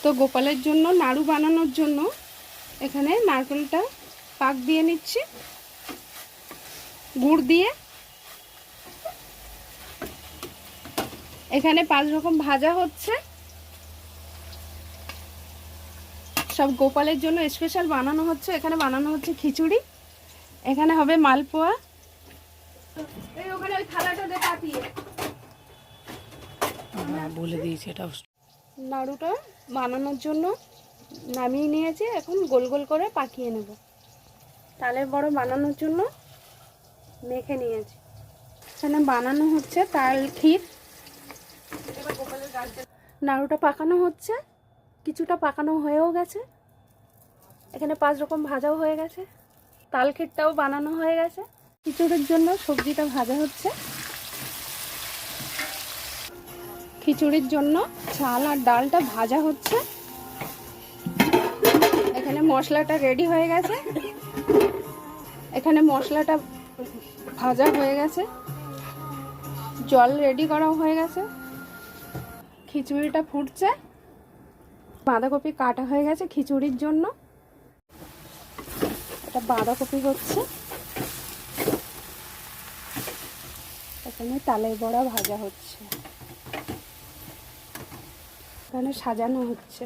তো গোপালের জন্য নাড়ু বানানোর জন্য এখানে নারকেলটা পাক দিয়ে নিচ্ছি গুড় দিয়ে। এখানে 5 রকম ভাজা হচ্ছে, সব গোপালের জন্য স্পেশাল বানানো হচ্ছে। এখানে বানানো হচ্ছে খিচুড়ি, এখানে হবে মালপোয়া। এই ওখানে ওই থালাটা দে পাতিয়ে বলে দিয়েছি এটা। নাড়ুটা বানানোর জন্য নামিয়ে নিয়েছি, এখন গোল গোল করে পাকিয়ে নেব। তালের বড়া বানানোর জন্য মেখে নিয়েছি। এখানে বানানো হচ্ছে তাল ক্ষীর। নাড়ুটা পাকানো হচ্ছে, কিছুটা পাকানো হয়েও গেছে। এখানে 5 রকম ভাজাও হয়ে গেছে, তাল ক্ষীরটাও বানানো হয়ে গেছে। খিচুড়ির জন্য সবজিটা ভাজা হচ্ছে। খিচুড়ির জন্য চাল আর ডালটা ভাজা হচ্ছে। এখানে মশলাটা রেডি হয়ে গেছে, এখানে মশলাটা ভাজা হয়ে গেছে, জল রেডি করা হয়ে গেছে। খিচুড়িটা ফুটছে, বাঁধাকপি কাটা হয়ে গেছে খিচুড়ির জন্য। এটা বাঁধাকপি হচ্ছে, এখানে তালের বড়া ভাজা হচ্ছে, এখানে সাজানো হচ্ছে।